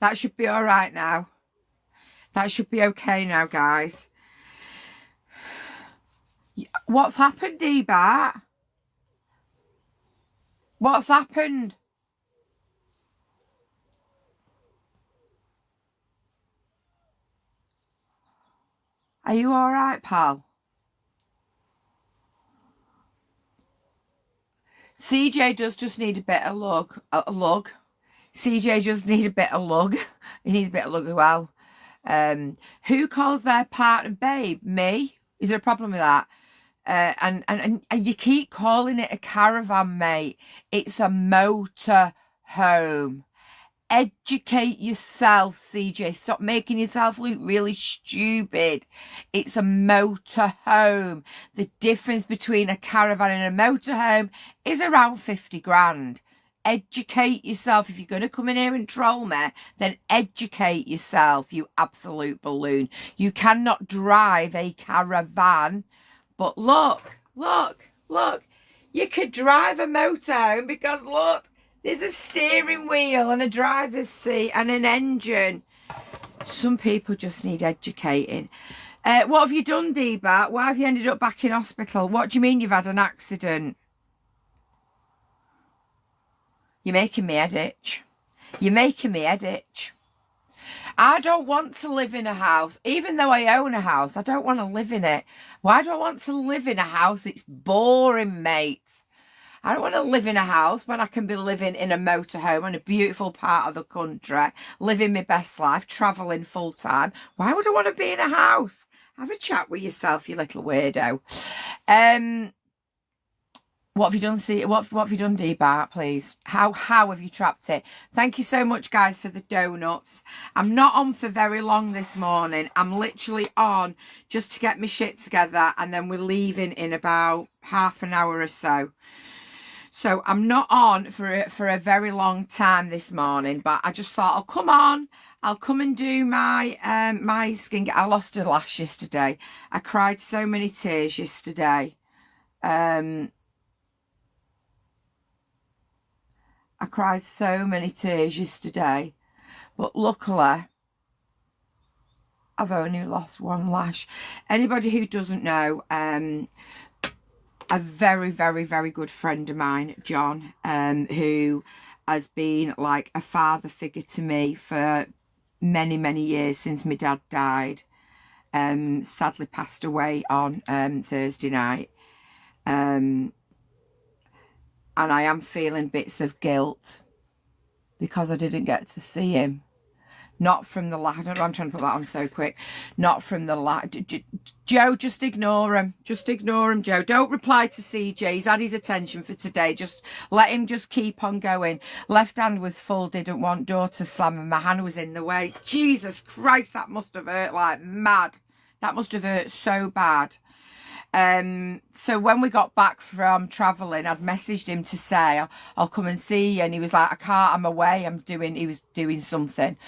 That should be all right now. That should be okay now, guys. What's happened, D-Bat? What's happened? Are you all right, pal? CJ does just need a bit of lug. CJ just needs a bit of lug. He needs a bit of lug as well. Who calls their partner babe? Me? Is there a problem with that? And you keep calling it a caravan, mate. It's a motor home. Educate yourself, CJ. Stop making yourself look really stupid. It's a motor home. The difference between a caravan and a motor home is around 50 grand. Educate yourself. If you're going to come in here and troll me, then educate yourself, you absolute balloon. You cannot drive a caravan. But look. You could drive a motorhome because look, there's a steering wheel and a driver's seat and an engine. Some people just need educating. What have you done, D-Bat? Why have you ended up back in hospital? What do you mean you've had an accident? You're making me head itch. You're making me head itch. I don't want to live in a house. Even though I own a house, I don't want to live in it. Why do I want to live in a house? It's boring, mate. I don't want to live in a house when I can be living in a motorhome in a beautiful part of the country, living my best life, travelling full time. Why would I want to be in a house? Have a chat with yourself, you little weirdo. What have you done, what have you done, D-Bat, please? How have you trapped it? Thank you so much, guys, for the donuts. I'm not on for very long this morning. I'm literally on just to get my shit together, and then we're leaving in about half an hour or so. So I'm not on for a very long time this morning, but I just thought I'll come on. I'll come and do my my skincare. I lost a lash yesterday. I cried so many tears yesterday. I cried so many tears yesterday, but luckily I've only lost one lash. Anybody who doesn't know, a very, very, very good friend of mine, John, who has been like a father figure to me for many, many years since my dad died, sadly passed away on Thursday night. And I am feeling bits of guilt because I didn't get to see him. Not from the lash. I don't know, I'm trying to put that on so quick. Not from the lash. Joe, just ignore him. Just ignore him, Joe. Don't reply to CJ. He's had his attention for today. Just let him just keep on going. Left hand was full, didn't want door to slam, and my hand was in the way. Jesus Christ, that must have hurt like mad. That must have hurt so bad. So when we got back from travelling, I'd messaged him to say, I'll come and see you. And he was like, I can't, I'm away. He was doing something.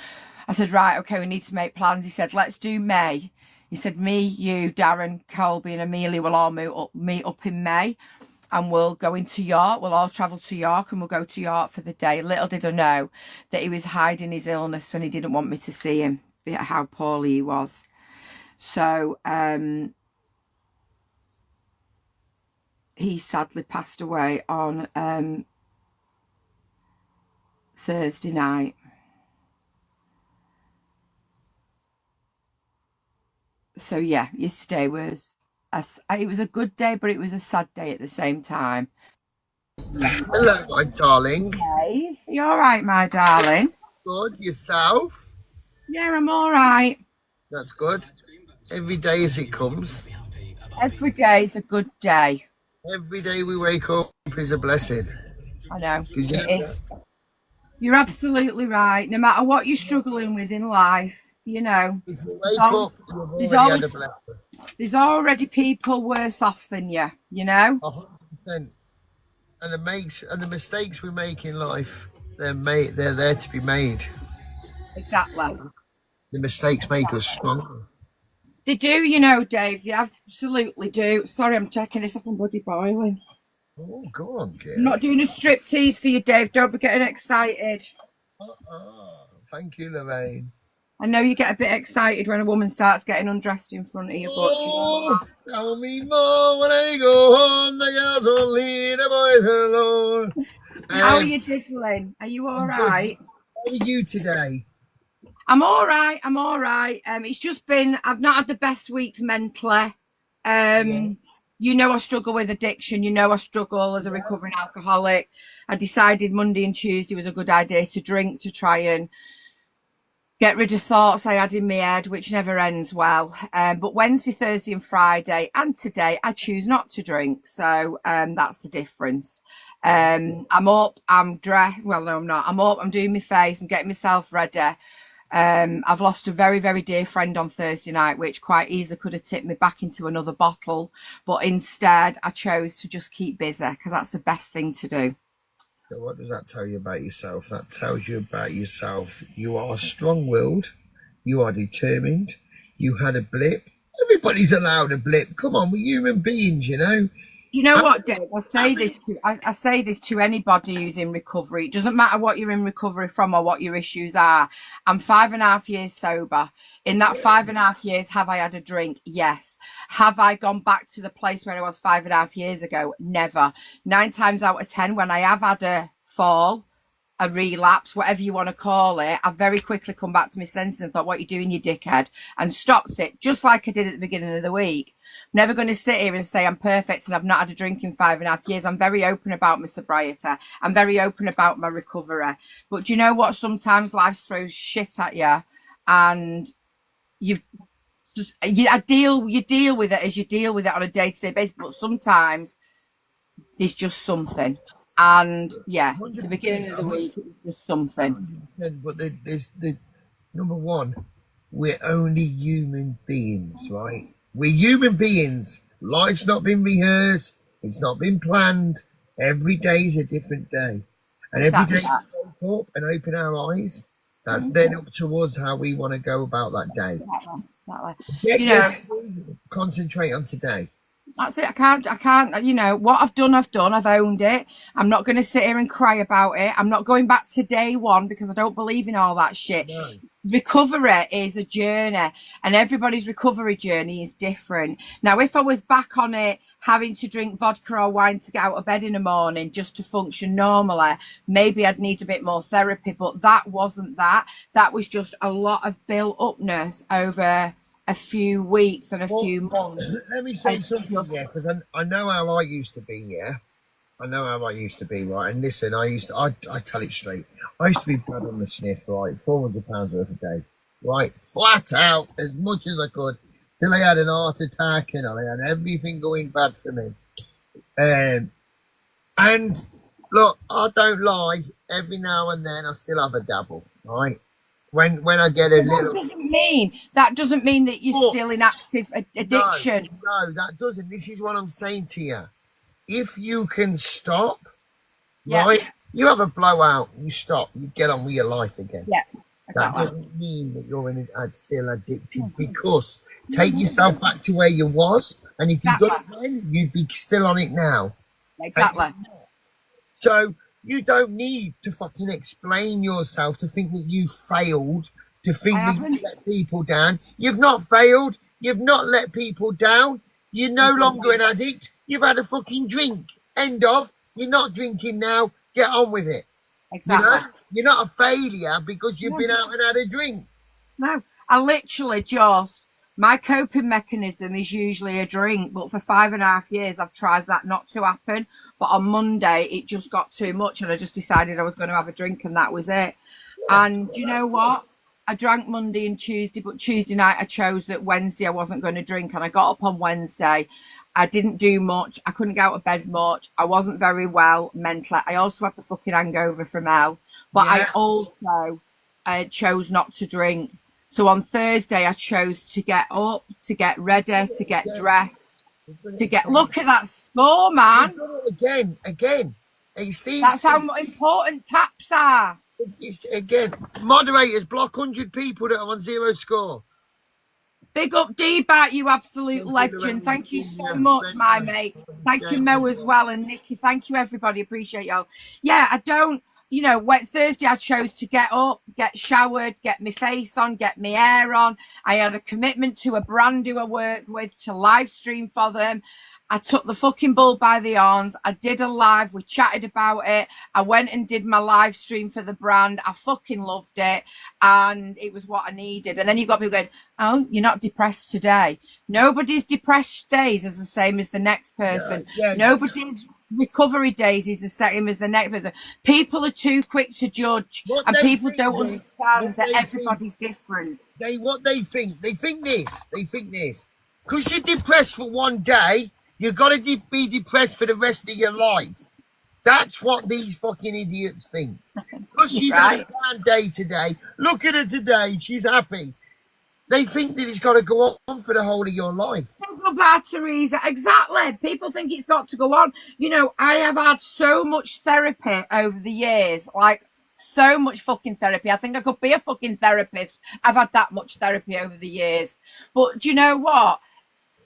I said, right, okay, we need to make plans. He said, let's do May. He said, me, you, Darren, Colby and Amelia will all meet up in May. And we'll go into York. We'll all travel to York and we'll go to York for the day. Little did I know that he was hiding his illness when he didn't want me to see him, how poorly he was. So, he sadly passed away on Thursday night. So yeah, yesterday was it was a good day, but it was a sad day at the same time. Hello, my darling. Hey, you all right, my darling? Good. Yourself? Yeah, I'm all right. That's good. Every day as it comes. Every day is a good day. Every day we wake up is a blessing. I know. It is. You're absolutely right. No matter what you're struggling with in life, you know, if you wake up, you've already had a blessing. There's already people worse off than you, you know? 100%. And the mistakes we make in life, they're there to be made. Exactly. The mistakes make us stronger. They do, you know, Dave. They absolutely do. Sorry, I'm checking this up on Buddy Boiling. Oh, go on, kid. I'm not doing a striptease for you, Dave. Don't be getting excited. Thank you, Lorraine. I know you get a bit excited when a woman starts getting undressed in front of you, but you know what? Tell me more when I go home. The girls will leave the boys alone. How are you diddling? Are you all right? How are you today? I'm all right. I'm all right. It's just been, I've not had the best weeks mentally. You know, I struggle with addiction. You know, I struggle as a recovering alcoholic. I decided Monday and Tuesday was a good idea to drink, to try and get rid of thoughts I had in my head, which never ends well. But Wednesday, Thursday and Friday and today, I choose not to drink. So that's the difference. I'm up, I'm dressed. Well, no, I'm not. I'm up, I'm doing my face, I'm getting myself ready. I've lost a very, very dear friend on Thursday night, which quite easily could have tipped me back into another bottle. But instead, I chose to just keep busy because that's the best thing to do. So what does that tell you about yourself? That tells you about yourself. You are strong-willed. You are determined. You had a blip. Everybody's allowed a blip. Come on, we're human beings, you know. You know what, Dave? I say this to anybody who's in recovery. It doesn't matter what you're in recovery from or what your issues are. I'm 5.5 years sober. In that 5.5 years, have I had a drink? Yes. Have I gone back to the place where I was 5.5 years ago? Never. 9 times out of 10, when I have had a fall, a relapse, whatever you want to call it, I've very quickly come back to my senses and thought, what are you doing, you dickhead? And stopped it, just like I did at the beginning of the week. I'm never going to sit here and say I'm perfect and I've not had a drink in 5.5 years. I'm very open about my sobriety. I'm very open about my recovery. But do you know what? Sometimes life throws shit at you, and you deal with it as you deal with it on a day-to-day basis. But sometimes there's just something. And yeah, at the beginning of the week, it was just something. But there's number one, we're only human beings, right? We're human beings. Life's not been rehearsed. It's not been planned. Every day is a different day. And every day we wake up and open our eyes. That's then up to us how we want to go about that day. Concentrate on today. That's it. I can't, you know, what I've done, I've owned it. I'm not going to sit here and cry about it. I'm not going back to day one because I don't believe in all that shit. No. Recovery is a journey, and everybody's recovery journey is different. Now, if I was back on it, having to drink vodka or wine to get out of bed in the morning just to function normally, maybe I'd need a bit more therapy, but that wasn't that. That was just a lot of built-upness over a few weeks and a few months. Let me say something, because I know how I used to be, I know how I used to be, right? And listen, I tell it straight. I used to be bad on the sniff, right? £400 worth a day, right? Flat out, as much as I could, till I had an heart attack and I had everything going bad for me. And look, I don't lie. Every now and then, I still have a dabble, right? When I get a little... That doesn't mean that you're still in active addiction. No, that doesn't. This is what I'm saying to you. If you can stop, right? You have a blowout, you stop, you get on with your life again. Yeah. That doesn't mean that you're still addicted, because take yourself back to where you was, and if you'd done it then, you'd be still on it now. Exactly. So you don't need to fucking explain yourself to think that you failed, to think that you let people down. You've not failed. You've not let people down. You're no longer an addict. You've had a fucking drink. End of. You're not drinking now. Get on with it. Exactly. You know? You're not a failure because you've been out and had a drink. No, I literally just, my coping mechanism is usually a drink, but for 5.5 years I've tried that not to happen. But on Monday it just got too much and I just decided I was going to have a drink, and that was it. Yeah, and you know what? I drank Monday and Tuesday, but Tuesday night I chose that Wednesday I wasn't going to drink, and I got up on Wednesday. I didn't do much. I couldn't get out of bed much. I wasn't very well mentally. I also had the fucking hangover from hell. But I also chose not to drink. So on Thursday, I chose to get up, to get ready, to get dressed, to get... Look at that score, man. Again. That's how important taps are. Again, moderators block 100 people that are on 0 score. Big up D-Bat, you absolute legend. Thank you so much, my mate. Thank you, Mo, as well, and Nikki. Thank you, everybody. Appreciate y'all. Yeah, I don't... you know, Thursday I chose to get up, get showered, get my face on, get my hair on. I had a commitment to a brand who I work with to live stream for them. I took the fucking bull by the horns. I did a live. We chatted about it. I went and did my live stream for the brand. I fucking loved it. And it was what I needed. And then you've got people going, oh, you're not depressed today. Nobody's depressed days is the same as the next person. Nobody's recovery days is the same as the next person. People are too quick to judge. And people don't understand that everybody's different. What they think this. Because you're depressed for one day, you've got to be depressed for the rest of your life. That's what these fucking idiots think. Because she's had a bad day today. Look at her today. She's happy. They think that it's got to go on for the whole of your life. Teresa, exactly. People think it's got to go on. You know, I have had so much therapy over the years. Like, so much fucking therapy. I think I could be a fucking therapist. I've had that much therapy over the years. But do you know what?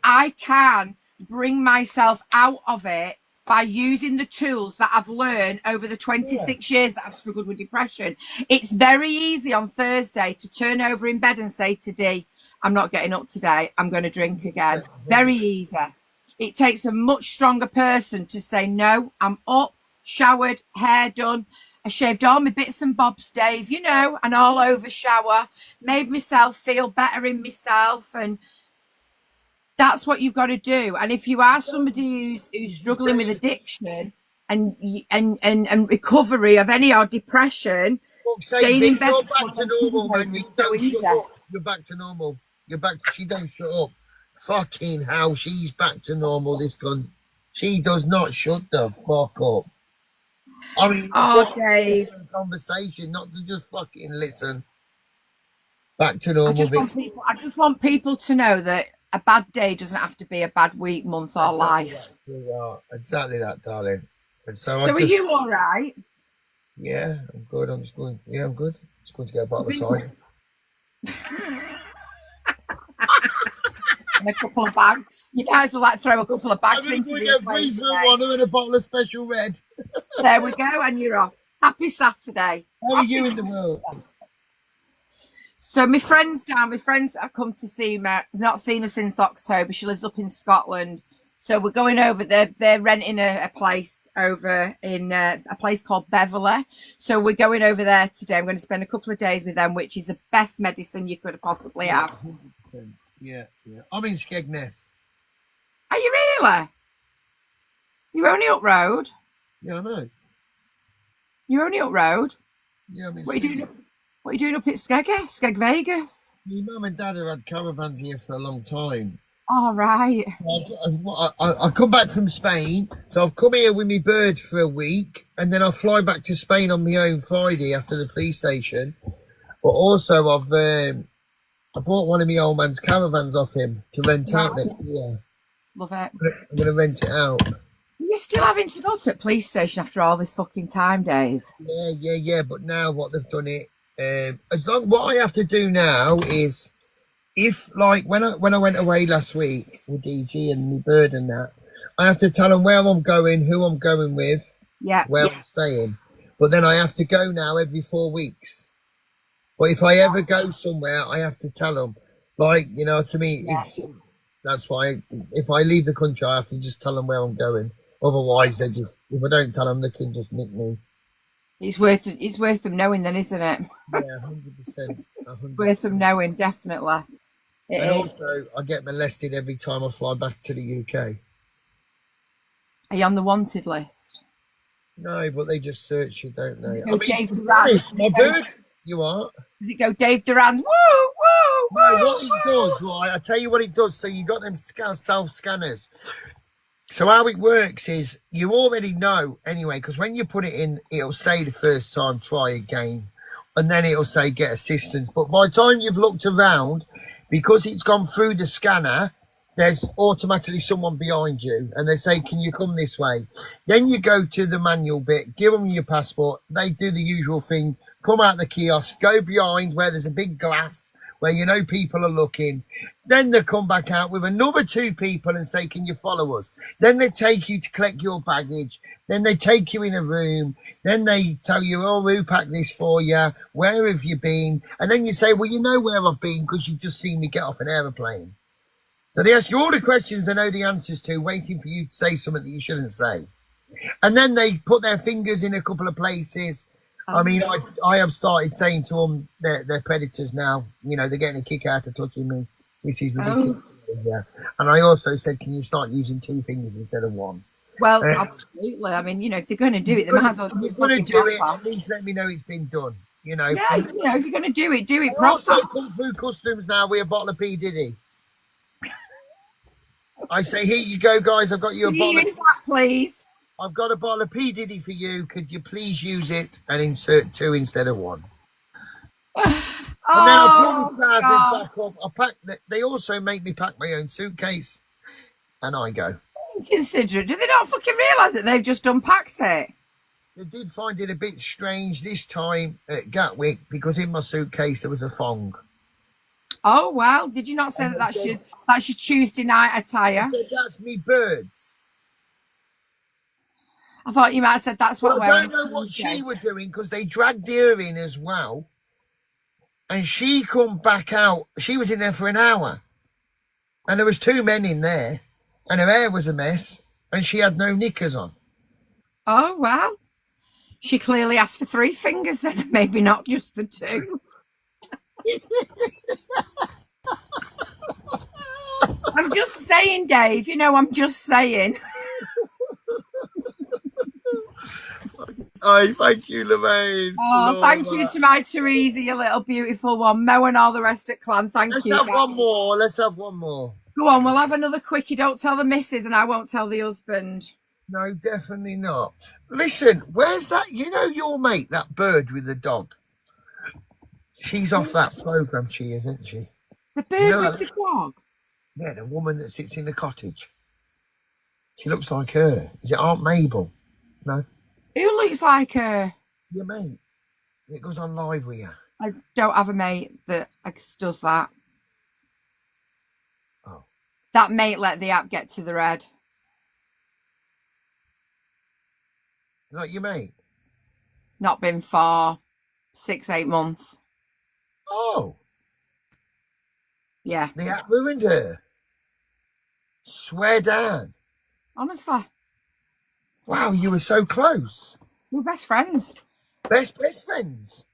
I can bring myself out of it by using the tools that I've learned over the 26 years that I've struggled with depression. It's very easy on Thursday to turn over in bed and say to Dee, I'm not getting up today. I'm going to drink again. Very easy. It takes a much stronger person to say, no, I'm up, showered, hair done. I shaved all my bits and bobs, Dave, you know, an all over shower, made myself feel better in myself, and that's what you've got to do. And if you are somebody who's struggling with addiction and recovery of any or depression, staying in bed, you're back to normal, man. You don't shut up. You're back to normal. You're back. She don't shut up. Fucking hell, she's back to normal. This gun, she does not shut the fuck up. I mean, Dave, conversation, not to just fucking listen. Back to normal. I just want people to know that a bad day doesn't have to be a bad week, month, or life. Exactly that, darling. And so are you all right? Yeah, I'm good. I'm good. Just going to get a bottle of cider. And a couple of bags. You guys will like throw a couple of bags into the equation. One and a bottle of Special Red. There we go, and you're off. Happy Saturday. How are you in the world? So my friends have come to see me. I've not seen her since October. She lives up in Scotland. So we're going over there. They're renting a place over in a place called Beverley. So we're going over there today. I'm going to spend a couple of days with them, which is the best medicine you could possibly have. Yeah. I'm in Skegness. Are you really? You're only up road. Yeah, I know. You're only up road. Yeah, I'm in What are you doing up at Skeg Vegas? My mum and dad have had caravans here for a long time. All right. I come back from Spain, so I've come here with my bird for a week, and then I fly back to Spain on my own Friday after the police station. But also, I bought one of my old man's caravans off him to rent out next year. Love it. I'm going to rent it out. You're still having to go to the police station after all this fucking time, Dave. Yeah. But now what they've done what I have to do now is, if like when I went away last week with DG and my bird and that, I have to tell them where I'm going, who I'm going with, where I'm staying. But then I have to go now every 4 weeks. But if I ever go somewhere, I have to tell them. Like, you know, to me, that's why if I leave the country, I have to just tell them where I'm going. Otherwise, if I don't tell them, they can just nick me. It's worth them knowing then, isn't it? Yeah, 100%. Worth them knowing, definitely. And also, I get molested every time I fly back to the UK. Are you on the wanted list? No, but they just search you, don't they? Dave Duran. My bird, you are. Does it go Dave Duran's? Woo! No, what it does, right? I tell you what it does. So you got them self-scanners. So how it works is you already know anyway, because when you put it in, it'll say the first time, try again. And then it'll say get assistance. But by the time you've looked around, because it's gone through the scanner, there's automatically someone behind you. And they say, can you come this way? Then you go to the manual bit, give them your passport. They do the usual thing, come out the kiosk, go behind where there's a big glass where you know people are looking. Then they come back out with another 2 people and say, can you follow us? Then they take you to collect your baggage. Then they take you in a room. Then they tell you, oh, who packed this for you? Where have you been? And then you say, well, you know where I've been because you've just seen me get off an aeroplane. So they ask you all the questions they know the answers to, waiting for you to say something that you shouldn't say. And then they put their fingers in a couple of places. I mean, I have started saying to them they're predators now. You know, they're getting a kick out of touching me. This is ridiculous. Yeah. And I also said, can you start using 2 fingers instead of 1? Well, absolutely. I mean, you know, if they're going to do it, they might as well. If you're going to do it, at least let me know it's been done. You know. Yeah, you know, if you're going to do it properly. Also come through customs now with a bottle of P. Diddy. I say, here you go, guys. I've got you a bottle of... that, please. I've got a bottle of P. Diddy for you. Could you please use it and insert 2 instead of 1? And then I pull the trousers back up. I pack. They also make me pack my own suitcase, and I go. Considerate. Do they not fucking realise that they've just unpacked it? They did find it a bit strange this time at Gatwick because in my suitcase there was a thong. Oh wow! Did you not say that's your Tuesday night attire? That's me birds. I thought you might have said that's what we're wearing. I don't know what she were doing because they dragged her in as well. And she come back out. She was in there for an hour. And there was 2 men in there. And her hair was a mess. And she had no knickers on. Oh, well. She clearly asked for 3 fingers then. Maybe not just the 2. I'm just saying, Dave. You know, I'm just saying. Oh, thank you, Lorraine. Oh, thank you to my Teresa, you little beautiful one. Mo and all the rest at Clan. Thank you. Let's have one more. Let's have one more. Go on, we'll have another quickie. Don't tell the missus and I won't tell the husband. No, definitely not. Listen, where's that? You know your mate, that bird with the dog? She's off that programme, she is, isn't she? The bird with the dog? Yeah, the woman that sits in the cottage. She looks like her. Is it Aunt Mabel? No? Who looks like her? Your mate. It goes on live with you. I don't have a mate that does that. Oh. That mate let the app get to the red. Not your mate? Not been for 6-8 months. Oh. Yeah. The app ruined her. Swear down. Honestly. Wow, you were so close. We're best friends. Best friends?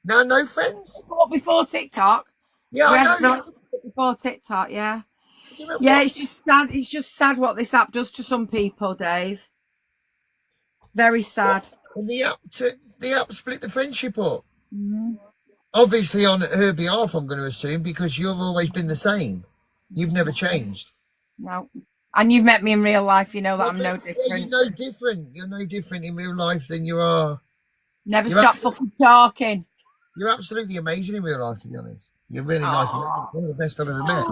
No friends? Before TikTok. Yeah, I know. Before TikTok, yeah. Yeah, it's just sad. It's just sad what this app does to some people, Dave. Very sad. And the app split the friendship up. Obviously on her behalf, I'm going to assume, because you've always been the same. You've never changed. No. And you've met me in real life, you know that I'm no different. Yeah, you're no different. You're no different in real life than you are. Never stop fucking talking. You're absolutely amazing in real life, to be honest. You're really nice. One of the best I've ever met.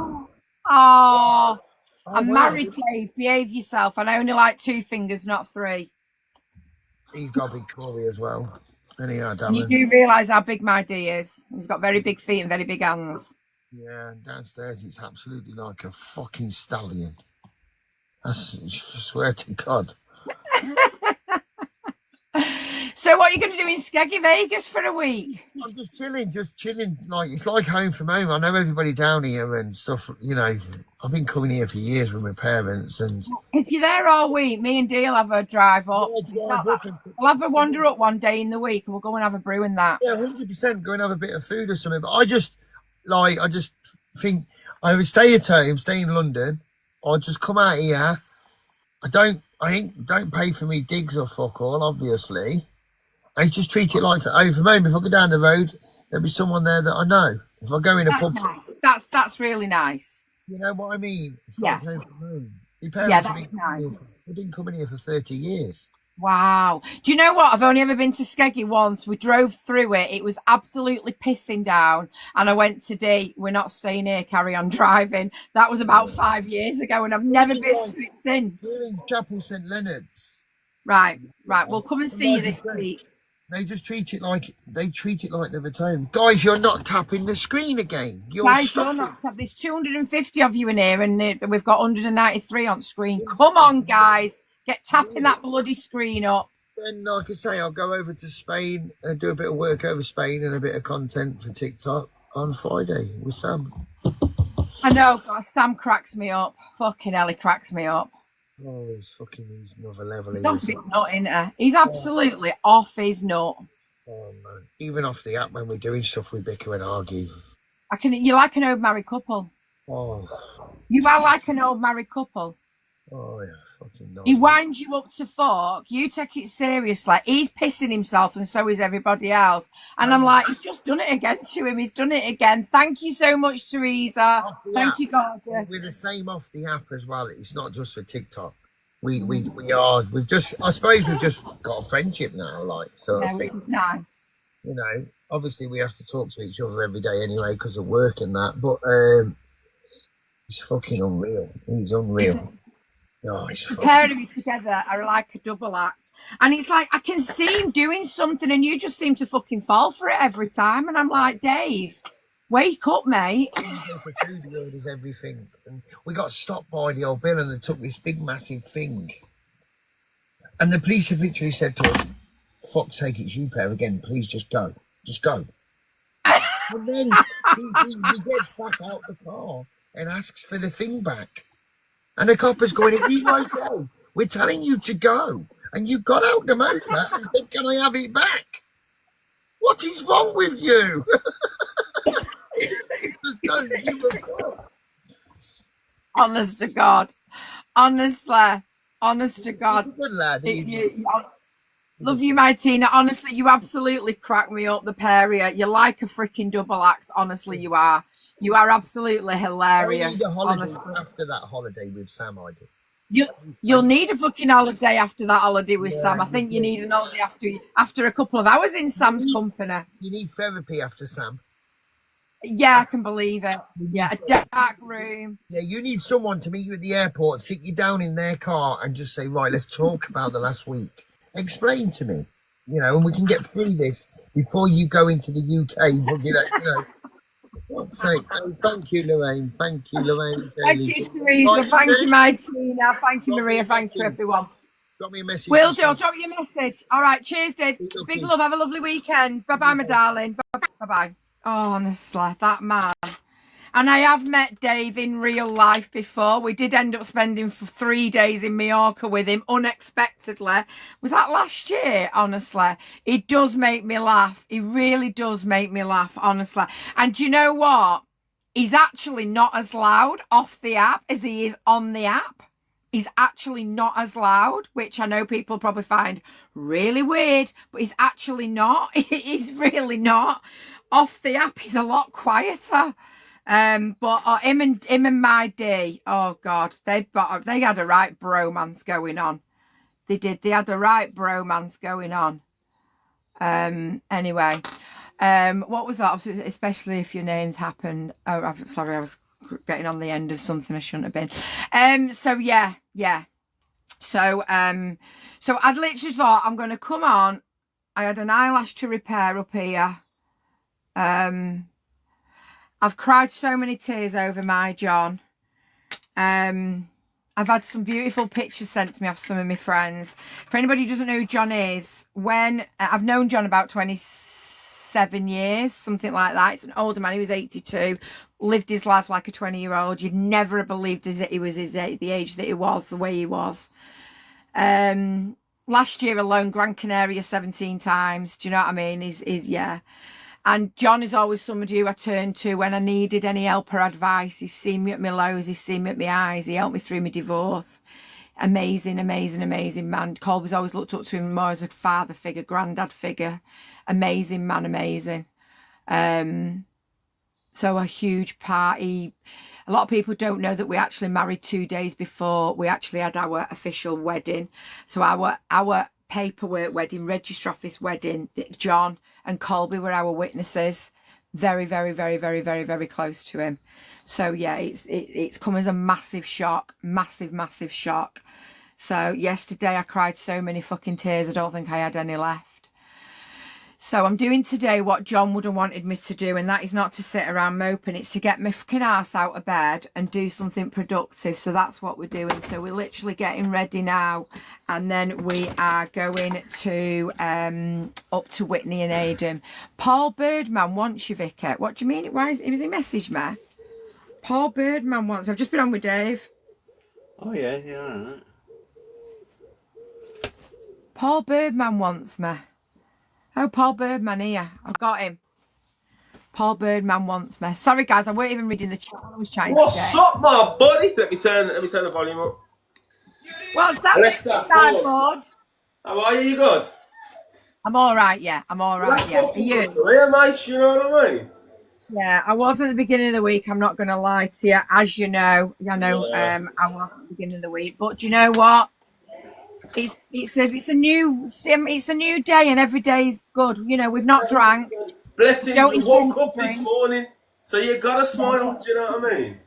Oh, I'm married, Dave. Behave yourself. And I only like 2 fingers, not 3. He's got a big Corey as well. Anyhow, darling. You do realise how big my D is. He's got very big feet and very big hands. Yeah, downstairs it's absolutely like a fucking stallion. I swear to God. So what are you going to do in Skeggy, Vegas for a week? I'm just chilling. Like, it's like home from home. I know everybody down here and stuff, you know. I've been coming here for years with my parents. And if you're there all week, me and Dee will have a drive up. We'll have a wander up one day in the week and we'll go and have a brew in that. Yeah, 100%. Go and have a bit of food or something. But I just think I would stay at home, stay in London. I'll just come out here. I don't pay for me digs or fuck all, obviously. I just treat it like home from home. If I go down the road, there'll be someone there that I know. If I go in a pub, nice. That's really nice. You know what I mean? It's like home from home. Yeah, that's nice. We've been coming here for 30 years. Wow. Do you know what? I've only ever been to Skeggy once. We drove through it. It was absolutely pissing down. And I went to D, we're not staying here, carry on driving. That was about 5 years ago and I've never been to it since. We're in Chapel St Leonard's. Right. We'll come and see you this week. They just treat it like they're at home. Guys, you're not tapping the screen again. You're Guys, you're stopping. not. There's 250 of you in here, and we've got 193 on screen. Come on, guys, get tapping that bloody screen up. Then, like I say, I'll go over to Spain and do a bit of work over Spain and a bit of content for TikTok on Friday with Sam. I know, God, Sam cracks me up. Fucking hell, he cracks me up. Oh, he's another level. He's off his nut, isn't he? He's absolutely off his nut. Oh man, even off the app when we're doing stuff, we bicker and argue. You're like an old married couple. Oh, you are like an old married couple. Oh yeah, fucking no. He winds you up to fuck. You take it seriously. He's pissing himself, and so is everybody else. And I'm like, he's just done it again to him. He's done it again. Thank you so much, Teresa. Thank you, God. We're the same off the app as well. It's not just for TikTok. We've just got a friendship now, like, so Yeah, I think, nice. you know, obviously we have to talk to each other every day anyway because of work and that, but he's fucking unreal. He's unreal. Oh, the pair of you together are like a double act, and it's like I can see him doing something and you just seem to fucking fall for it every time, and I'm like, Dave, wake up, mate. For food word is everything. And we got stopped by the old bill and they took this big massive thing. And the police have literally said to us, fuck's sake, it's you pair again, please just go. Just go. And then he gets back out the car and asks for the thing back. And the copper's going, if you won't go, we're telling you to go. And you got out the motor and said, can I have it back? What is wrong with you? Just don't give a fuck. Honest to God. Honestly. Honest to God. Good lad. Love you, my Tina. Honestly, you absolutely crack me up, the pair of you. You're like a freaking double act. Honestly, you are. You are absolutely hilarious. I need a holiday after that holiday with Sam, I do. You'll need a fucking holiday after that holiday with Sam. I think you need an holiday after a couple of hours in Sam's company. You need therapy after Sam. Yeah, I can believe it. Yeah, a dark room. Yeah, you need someone to meet you at the airport, sit you down in their car and just say, right, let's talk about the last week. Explain to me, you know, and we can get through this before you go into the UK. You know, thank you, Lorraine. Thank you, Lorraine. Thank you, Teresa. Thank you, my Tina. Thank you, Maria. Thank you, everyone. Drop me a message. Will do. I'll drop you a message. All right. Cheers, Dave. Big love. Have a lovely weekend. Bye-bye, my darling. Bye-bye. Oh, honestly, that man. And I have met Dave in real life before. We did end up spending 3 days in Mallorca with him unexpectedly. Was that last year? Honestly, he does make me laugh. He really does make me laugh, honestly. And do you know what? He's actually not as loud off the app as he is on the app. He's actually not as loud, which I know people probably find really weird, but he's actually not. He's really not. Off the app, he's a lot quieter. But him and my D, oh God, they had a right bromance going on. They did. They had a right bromance going on. Anyway, what was that? Especially if your names happened. Oh, I'm sorry, I was getting on the end of something I shouldn't have been. So yeah. So I'd literally thought I'm going to come on. I had an eyelash to repair up here. I've cried so many tears over my John. I've had some beautiful pictures sent to me off some of my friends. For anybody who doesn't know who John is, when I've known John about 27 years, something like that. It's an older man. He was 82, lived his life like a 20-year-old. You'd never have believed he was the age that he was, the way he was. Last year alone, Gran Canaria 17 times. Do you know what I mean? He's yeah. And John is always somebody who I turn to when I needed any help or advice. He's seen me at my lows. He's seen me at my highs. He helped me through my divorce. Amazing, amazing, amazing man. Colby's always looked up to him more as a father figure, granddad figure. Amazing man, amazing. So a huge party. A lot of people don't know that we actually married 2 days before we actually had our official wedding. So our paperwork wedding, register office wedding, John and Colby were our witnesses. Very, very, very, very, very, very close to him. So yeah, it's come as a massive shock, massive shock. So yesterday I cried so many fucking tears, I don't think I had any left. So I'm doing today what John would have wanted me to do, and that is not to sit around moping. It's to get my fucking ass out of bed and do something productive. So that's what we're doing. So we're literally getting ready now, and then we are going to up to Whitney and Adam. Paul Birdman wants you, Vicky. What do you mean? Why is he messaged me? Paul Birdman wants me. I've just been on with Dave. Oh yeah, all right. Paul Birdman wants me. Oh, Paul Birdman here. I've got him. Paul Birdman wants me. Sorry, guys, I weren't even reading the chat. I was trying What's to up, my buddy? Let me turn the volume up. What's that? Alexa, Bad pause. board? How are you? You good? I'm all right, yeah. I'm all right, yeah. Are you? Yeah, mate. You know what I mean? Yeah, I was at the beginning of the week. I'm not going to lie to you. As you know, I was at the beginning of the week. But do you know what? It's a new day, and every day is good. You know, we've not drank. Blessing, Don't you woke up drink. this morning, so you gotta smile. Do you know what I mean?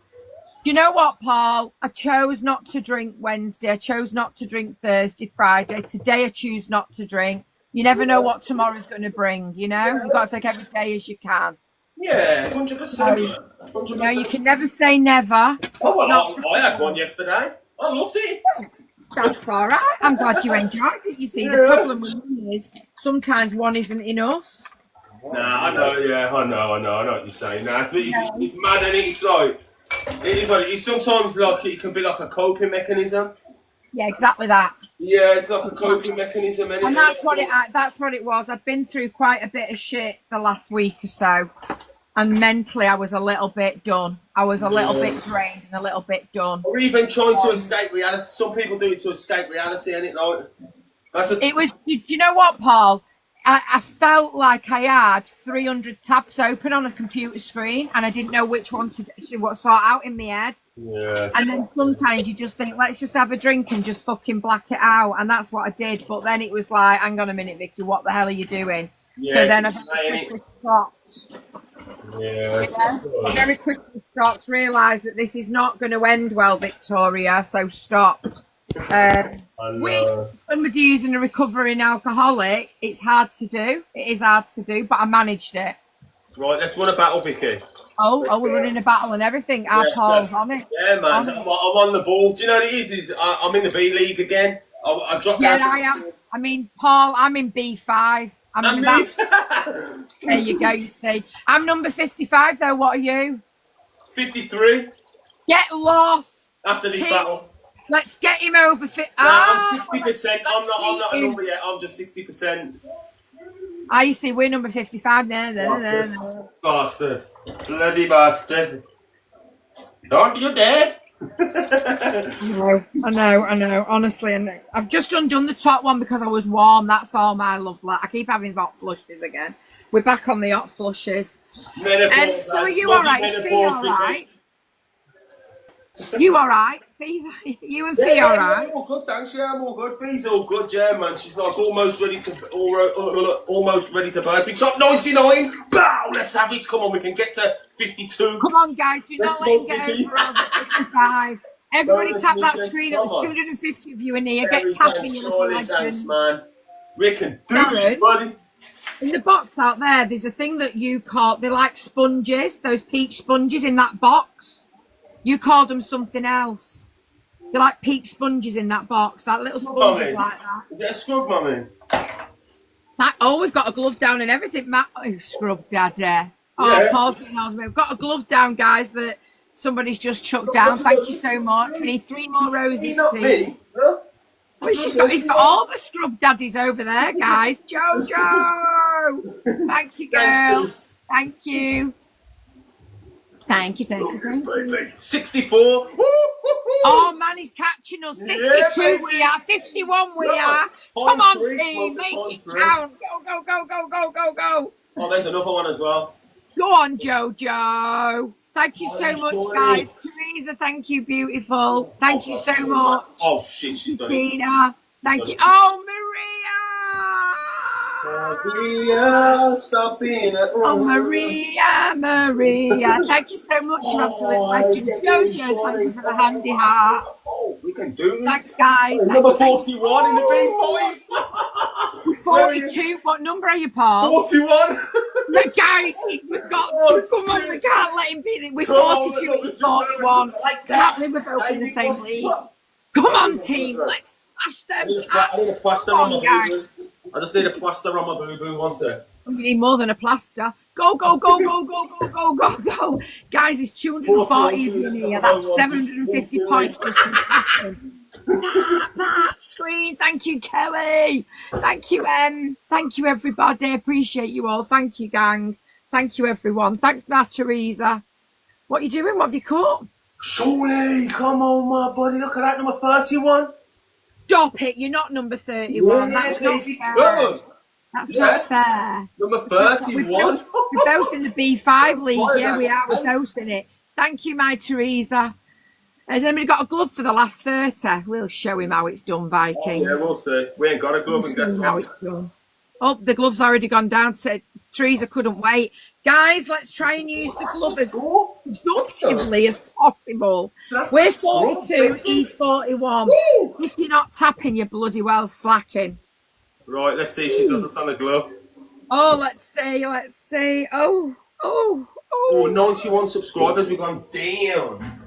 Do you know what, Paul? I chose not to drink Wednesday. I chose not to drink Thursday, Friday. Today I choose not to drink. You never know what tomorrow's going to bring, you know? You've got to take every day as you can. Yeah, 100%. 100%. You know, you can never say never. Oh, well, I had one yesterday. I loved it. That's all right. I'm glad you enjoyed it. You see, the problem with me is sometimes one isn't enough. Nah, I know, yeah, I know what you're saying. Nah, it's mad, and it's like, it is like, it's sometimes like, it can be like a coping mechanism. Yeah, exactly that. Yeah, it's like a coping mechanism. And that's what it was. I've been through quite a bit of shit the last week or so. And mentally, I was a little bit done. I was a little bit drained and a little bit done. Or even trying to escape reality. Some people do it to escape reality, and it like it was. Do you know what, Paul? I felt like I had 300 tabs open on a computer screen, and I didn't know which one to sort out in my head. Yeah. And then sometimes you just think, let's just have a drink and just fucking black it out, and that's what I did. But then it was like, hang on a minute, Vicky, what the hell are you doing? Yeah, so then I quickly stopped. Yeah. I very quickly stopped, realised that this is not going to end well, Victoria, so stopped. With somebody who's a recovering alcoholic, it's hard to do. It is hard to do, but I managed it. Right, let's run a battle, Vicky. Oh, we're running a battle and everything. Our Paul's on it. Yeah, man. I'm on the ball. Do you know what it is? I'm in the B League again. I dropped down. Yeah, I am. I mean, Paul, I'm in B5. I'm in that. There you go, you see. I'm number 55, though. What are you? 53. Get lost. After this battle. Let's get him over. I'm 60%. I'm not a number yet. I'm just 60%. You see, we're number 55. No. Bastard. Bloody bastard. Don't you dare. I know. Honestly, I know. I've just undone the top one because I was warm. That's all, my lovely. I keep having hot flushes again. We're back on the hot flushes. Menopause, so are you all right? Is Fee all right? You all right? You and Fee all right? I'm all good, thanks. Yeah, I'm all good. Fee's all good, yeah, man. She's like almost ready to burst. We top 99. Bow! Let's have it. Come on, we can get to 52. Come on, guys. Do not let him get over 55. Everybody tap that screen. It was 250 of you in here. Get tapping, you little legend. Thanks, man. We can do this, buddy. In the box out there's a thing that you call, they're like sponges, those peach sponges in that box. You called them something else. They're like peach sponges in that box. That little sponges like that. Is it a scrub, mummy? We've got a glove down and everything, Matt. Oh, scrub daddy. Oh, yeah. Paul's getting on me. We've got a glove down, guys, that somebody's just chucked down. Thank you so much. We need 3 more roses. Not me. Huh? Oh, he's got all the scrub daddies over there, guys. Jojo! Thank you, girl. Thank you. Thank you. 64. Oh, man, he's catching us. 52 we are. 51 we are. Come on, team. Make it count. Go. Oh, there's another one as well. Go on, Jojo. Thank you so much, guys. Teresa, thank you, beautiful. Thank you so much. Oh, shit, she's done it. Tina, thank you. Oh, Maria, stop being a... Oh, Maria. Thank you so much, you absolute legend. Jojo, thank you for the handy heart. Oh, we can do this. Thanks, guys. Number 41 in the B5. You're 42. What number are you, Paul? 41. No, guys, we've got to. Come on, we can't let him be. We're 42 and 41. Can't believe we're both in the same league. Come on, team. Let's smash them taps. Come on, guys. I just need a plaster on my boo-boo, one sec. You need more than a plaster. Go, go, go, go, go, go, go, go, go. Guys, it's 240 of you in here. That's 750 points just from tapping. That screen. Thank you, Kelly. Thank you, Thank you, everybody. Appreciate you all. Thank you, gang. Thank you, everyone. Thanks, Ma Teresa. What are you doing? What have you caught? Surely, come on, my buddy. Look at that, number 31. Stop it. You're not number 31. Yeah, That's baby, not come fair. on. That's not fair. Number 31. We're both in the B5 league. Yeah, we are. We're both in it. Thank you, my Teresa. Has anybody got a glove for the last 30? We'll show him how it's done, Vikings. Yeah, we'll see. We ain't got a glove and get how it's done. Oh, the glove's already gone down. Teresa couldn't wait. Guys, let's try and use the glove as productively as possible. We're 42, he's 41. If you're not tapping, you're bloody well slacking. Right, let's see if she does us on the glove. Oh, let's see. Oh. Oh, 91 subscribers, we've gone down.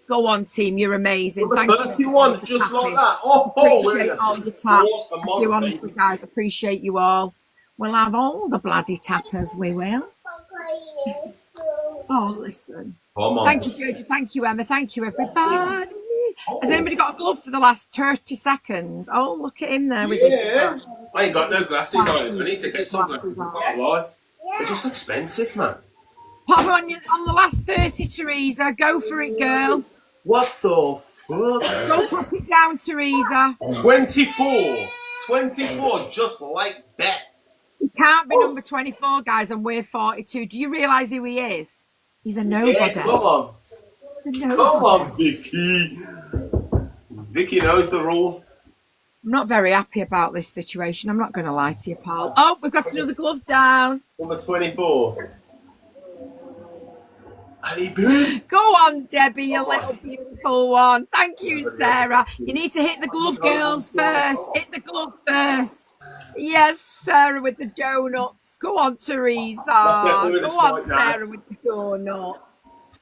Go on, team, you're amazing. Number Thank 31, you. just Tapping. like that. Appreciate all your taps. I do, honestly, guys, appreciate you all. We'll have all the bloody tappers, we will. Oh, listen. Come on. Thank you, Jojo. Thank you, Emma. Thank you, everybody. Has anybody got a glove for the last 30 seconds? Oh, look at him there with his stuff. I ain't got no glasses on. I need to get some glasses on. Why? It's just expensive, man. Pop on the last 30, Teresa. Go for it, girl. What the fuck? Go pop it down, Teresa. 24. 24, just like that. He can't be number 24, guys, and we're 42. Do you realise who he is? He's a nobody. Yeah, come on. Come on, Vicky. Vicky knows the rules. I'm not very happy about this situation. I'm not going to lie to you, pal. Oh, we've got another glove down. Number 24. Go on, Debbie, you little beautiful one. Thank you, Sarah. You need to hit the glove, girls, first. Hit the glove first. Yes, Sarah with the donuts. Go on, Teresa. Go on, Sarah with the donut.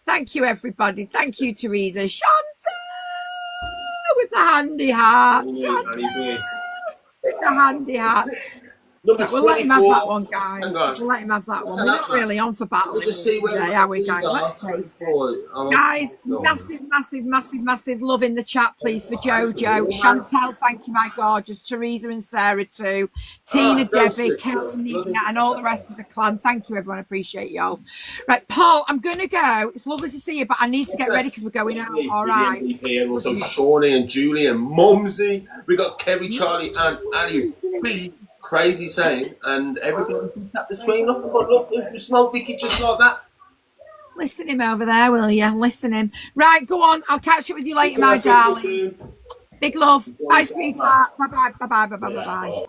Thank you, everybody. Thank you, Teresa. Chantal with the handy heart. Chantal with the handy heart. We'll let him have that one, guys. We'll let him have that one. We're not really on for battle today, are we, guys? Let's face it. Guys, massive love in the chat, please, for Jojo. Chantal, thank you, my gorgeous. Teresa and Sarah, too. Tina, Debbie, Kelly, Nina, and all the rest of the clan. Thank you, everyone. I appreciate y'all. Right, Paul, I'm going to go. It's lovely to see you, but I need to get ready because we're going out. All right. We've got Shawnee and Julie and Mumsy. We got Kerry, Charlie, and Annie. Crazy saying, and everybody can tap the screen up. But look, if you smoke Vicky just like that. Listen him over there, will you? Listen him. Right, go on. I'll catch up with you later, my darling. Big love. Bye, sweetheart. Bye.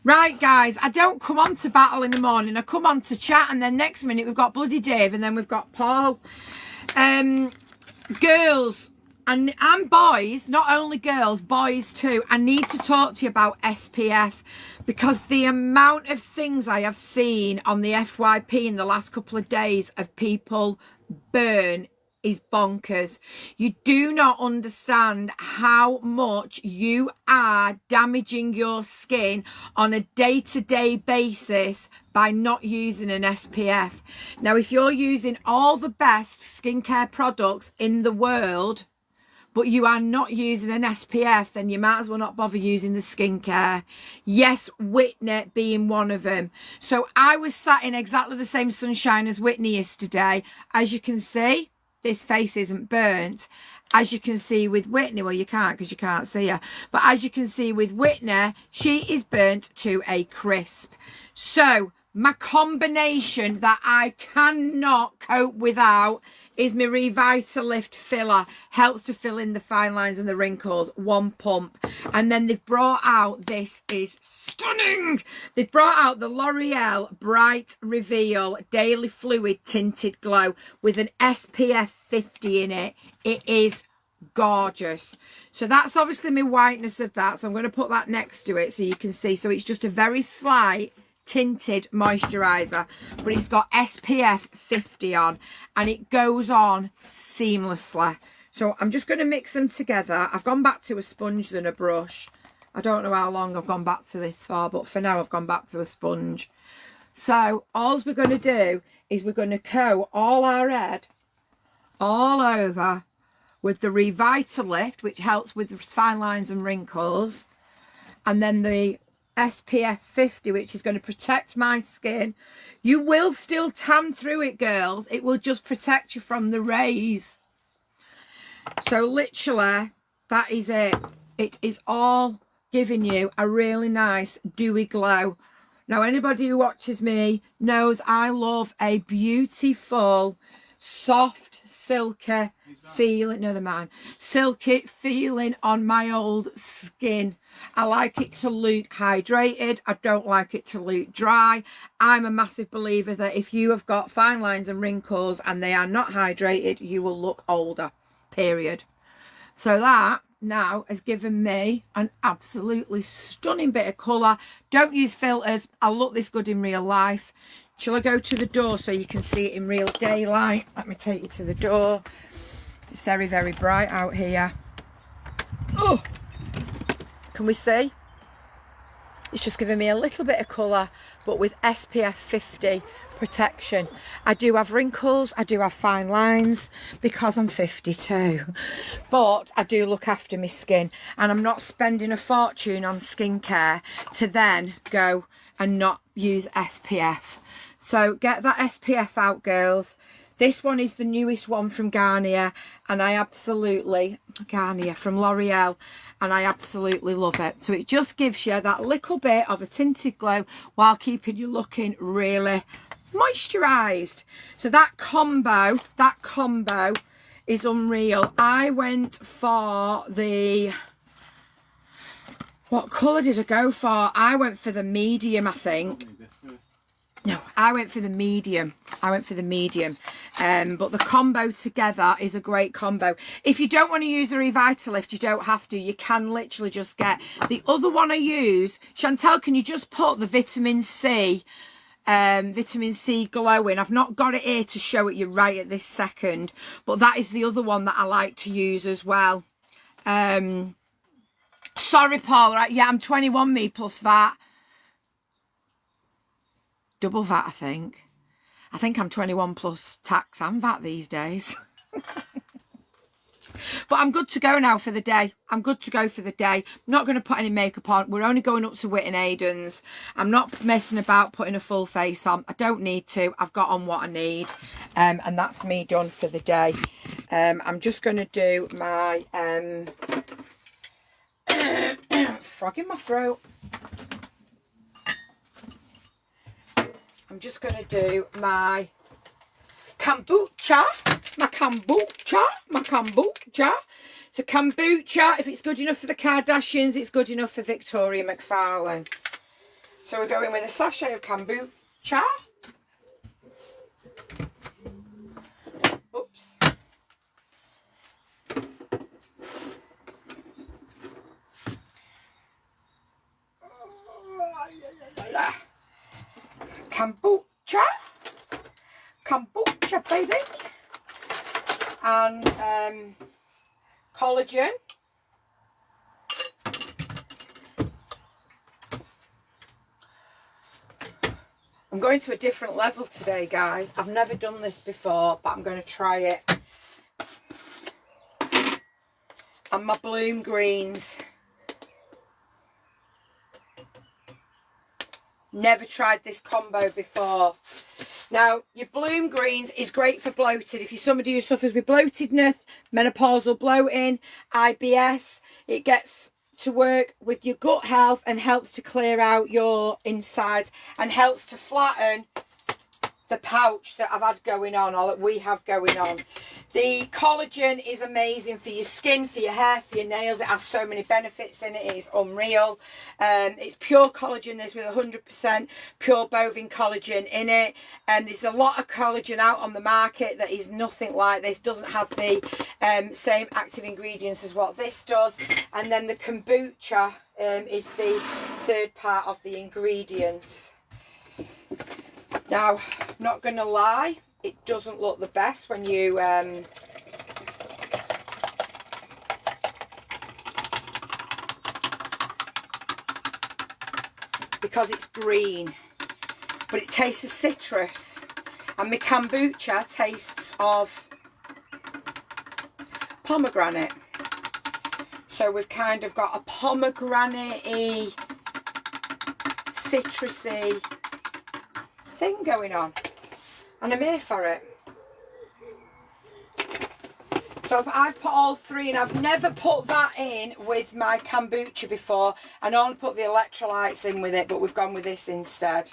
Right, guys, I don't come on to battle in the morning. I come on to chat, and then next minute we've got bloody Dave, and then we've got Paul. Girls and boys, not only girls, boys too. I need to talk to you about SPF. Because the amount of things I have seen on the FYP in the last couple of days of people burn is bonkers. You do not understand how much you are damaging your skin on a day-to-day basis by not using an SPF. Now, if you're using all the best skincare products in the world, but you are not using an SPF, then you might as well not bother using the skincare. Yes, Whitney being one of them. So I was sat in exactly the same sunshine as Whitney yesterday. As you can see, this face isn't burnt. As you can see with Whitney, well, you can't because you can't see her. But as you can see with Whitney, she is burnt to a crisp. So my combination that I cannot cope without is my Revitalift filler. Helps to fill in the fine lines and the wrinkles. One pump. And then they've brought out, this is stunning. They've brought out the L'Oreal Bright Reveal Daily Fluid Tinted Glow with an SPF 50 in it. It is Gorgeous. So that's obviously my whiteness of that. So I'm going to put that next to it so you can see. So it's just a very slight tinted moisturizer, but it's got SPF 50 on and it goes on seamlessly. So I'm just going to mix them together. I've gone back to a sponge than a brush. I don't know how long I've gone back to this for, but for now I've gone back to a sponge. So all we're going to do is we're going to coat all our head all over with the Revitalift, which helps with fine lines and wrinkles, and then the SPF 50, which is going to protect my skin. You will still tan through it, girls. It will just protect you from the rays. So literally, that is it. It is all giving you a really nice dewy glow. Now, anybody who watches me knows I love a beautiful, soft, silky feeling. No, they're mine. Silky feeling on my old skin. I like it to look hydrated. I don't like it to look dry. I'm a massive believer that if you have got fine lines and wrinkles and they are not hydrated, you will look older, period. So that now has given me an absolutely stunning bit of colour. Don't use filters. I look this good in real life. Shall I go to the door so you can see it in real daylight? Let me take you to the door. It's very, very bright out here. Oh, can we see? It's just giving me a little bit of colour, but with SPF 50 protection. I do have wrinkles, I do have fine lines because I'm 52, but I do look after my skin, and I'm not spending a fortune on skincare to then go and not use SPF. So get that SPF out, girls. This one is the newest one from Garnier, and I absolutely, Garnier from L'Oreal, and I absolutely love it. So it just gives you that little bit of a tinted glow while keeping you looking really moisturised. So that combo is unreal. I went for the, what colour did I go for? I went for the medium, I think. No, I went for the medium. But the combo together is a great combo. If you don't want to use the Revitalift, you don't have to. You can literally just get the other one I use. Chantel, can you just put the vitamin C glow in? I've not got it here to show it you right at this second, but that is the other one that I like to use as well. Sorry, Paula. Yeah, I'm 21, me plus VAT. Double VAT, I think. I think I'm 21 plus tax and VAT these days. But I'm good to go now for the day. I'm not going to put any makeup on. We're only going up to Whit and Aiden's. I'm not messing about putting a full face on. I don't need to. I've got on what I need. And that's me done for the day. I'm just going to do my... frog in my throat. I'm just going to do my kombucha. So kombucha, if it's good enough for the Kardashians, it's good enough for Victoria McFarlane. So we're going with a sachet of kombucha. Oops. Kombucha, baby, and collagen. I'm going to a different level today, guys. I've never done this before, but I'm going to try it. And my bloom greens. Never tried this combo before. Now, your bloom greens is great for bloated. If you're somebody who suffers with bloatedness, menopausal bloating, IBS, it gets to work with your gut health and helps to clear out your insides and helps to flatten the pouch that I've had going on, or that we have going on. The collagen is amazing for your skin, for your hair, for your nails. It has so many benefits in it. It's unreal. It's pure collagen. There's with 100% pure bovine collagen in it. And there's a lot of collagen out on the market that is nothing like this. Doesn't have the same active ingredients as what this does. And then the kombucha is the third part of the ingredients. Now, not going to lie, it doesn't look the best when you because it's green, but it tastes of citrus, and my kombucha tastes of pomegranate. So we've kind of got a pomegranate-y, citrusy thing going on, and I'm here for it. So I've put all three, and I've never put that in with my kombucha before, and only put the electrolytes in with it, but we've gone with this instead.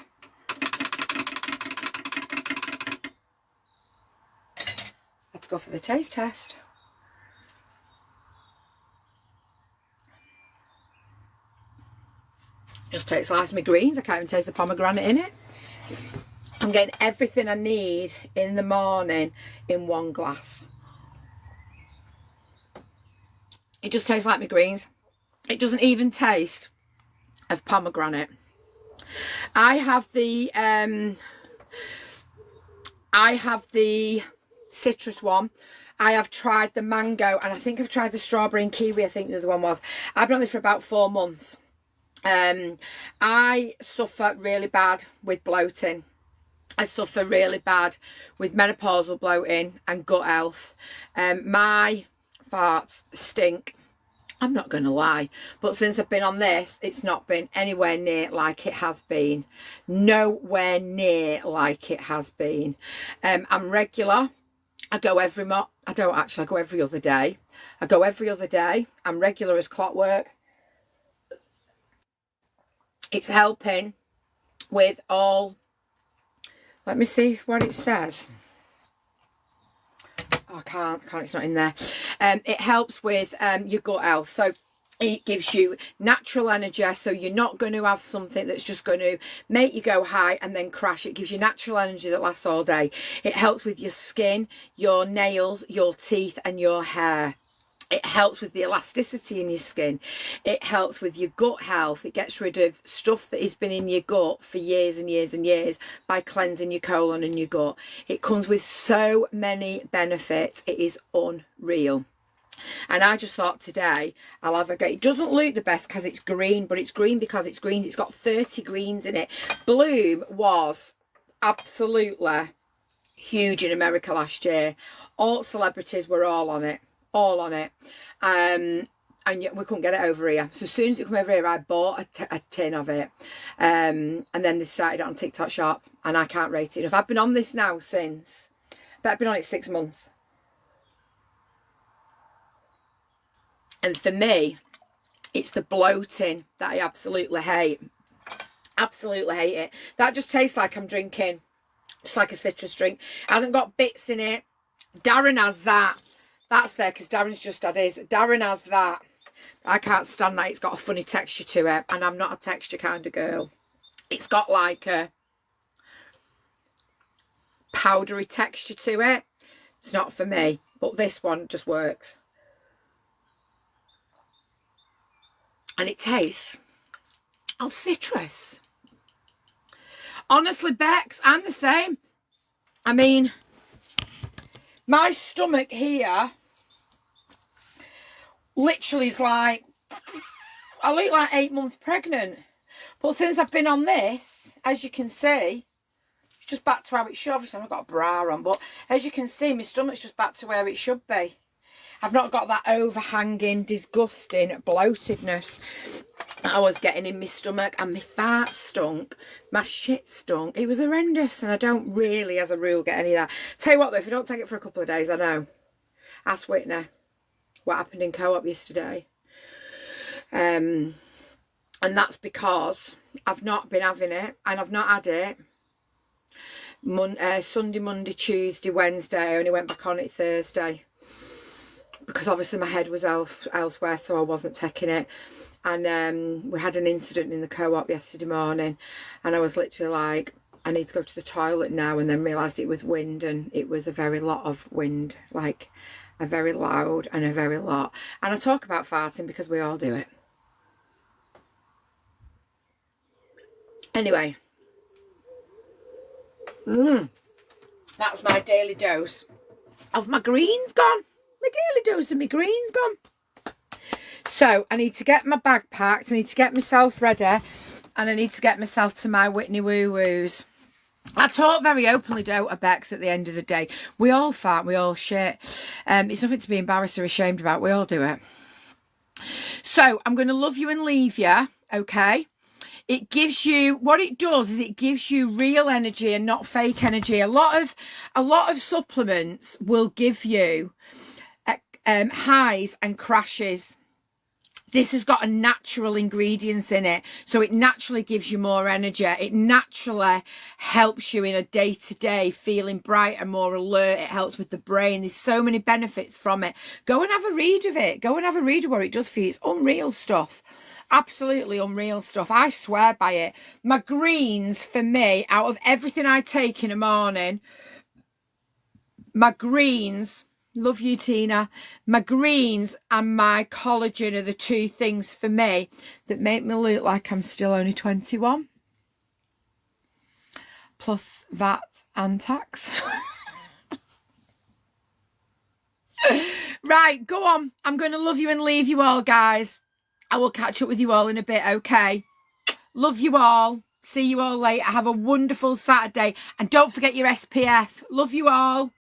Let's go for the taste test. Just tastes like my greens. I can't even taste the pomegranate in it. I'm getting everything I need in the morning in one glass. It just tastes like my greens. It doesn't even taste of pomegranate. I have the citrus one. I have tried the mango, and I think I've tried the strawberry and kiwi. I think the other one was. I've been on this for about 4 months. I suffer really bad with bloating. I suffer really bad with menopausal bloating and gut health. My farts stink. I'm not going to lie. But since I've been on this, it's not been anywhere near like it has been. Nowhere near like it has been. I'm regular. I go every month. I don't actually. I go every other day. I go every other day. I'm regular as clockwork. It's helping with all... Let me see what it says. Oh, I can't, it's not in there. It helps with your gut health. So it gives you natural energy. So you're not going to have something that's just going to make you go high and then crash. It gives you natural energy that lasts all day. It helps with your skin, your nails, your teeth and your hair. It helps with the elasticity in your skin. It helps with your gut health. It gets rid of stuff that has been in your gut for years and years and years by cleansing your colon and your gut. It comes with so many benefits. It is unreal. And I just thought today I'll have a go. It doesn't look the best because it's green, but it's green because it's greens. It's got 30 greens in it. Bloom was absolutely huge in America last year. All celebrities were all on it. All on it. And yet we couldn't get it over here. So as soon as it came over here, I bought a tin of it. And then they started it on TikTok Shop, and I can't rate it enough. I've been on this now since... I've been on it 6 months. And for me, it's the bloating that I absolutely hate. Absolutely hate it. That just tastes like I'm drinking just like a citrus drink. It hasn't got bits in it. Darren has that. That's there because Darren's just had his. Darren has that. I can't stand that. It's got a funny texture to it, and I'm not a texture kind of girl. It's got like a powdery texture to it. It's not for me, but this one just works. And it tastes of citrus. Honestly, Bex, I'm the same. I mean, my stomach here literally is like, I look like 8 months pregnant. But since I've been on this, as you can see, it's just back to how it should. Obviously, I've got a bra on, but as you can see, my stomach's just back to where it should be. I've not got that overhanging, disgusting bloatedness that I was getting in my stomach, and my fart stunk, my shit stunk. It was horrendous, and I don't really, as a rule, get any of that. Tell you what, though, if you don't take it for a couple of days, I know. Ask Whitney what happened in Co-op yesterday. And that's because I've not been having it, and I've not had it Sunday, Monday, Tuesday, Wednesday. I only went back on it Thursday because obviously my head was elsewhere, so I wasn't taking it. And we had an incident in the co-op yesterday morning, and I was literally like, I need to go to the toilet now, and then realised it was wind, and it was a very lot of wind, like a very loud and a very lot. And I talk about farting because we all do it. Anyway, that's my daily dose of my greens gone. My daily dose of my greens gone. So I need to get my bag packed. I need to get myself ready, and I need to get myself to my Whitney Woo Woos. I talk very openly, don't I, Bex, at the end of the day. We all fart, we all shit. It's nothing to be embarrassed or ashamed about. We all do it. So I'm going to love you and leave you, okay? It gives you, what it does is it gives you real energy and not fake energy. A lot of supplements will give you highs and crashes. This has got a natural ingredients in it, so it naturally gives you more energy. It naturally helps you in a day-to-day feeling brighter, more alert. It helps with the brain. There's so many benefits from it. Go and have a read of it. Go and have a read of what it does for you. It's unreal stuff. Absolutely unreal stuff. I swear by it. My greens, for me, out of everything I take in the morning, my greens, love you, Tina, my greens and my collagen are the two things for me that make me look like I'm still only 21. Plus VAT and tax. Right, go on. I'm going to love you and leave you all, guys. I will catch up with you all in a bit, okay? Love you all. See you all later. Have a wonderful Saturday. And don't forget your SPF. Love you all.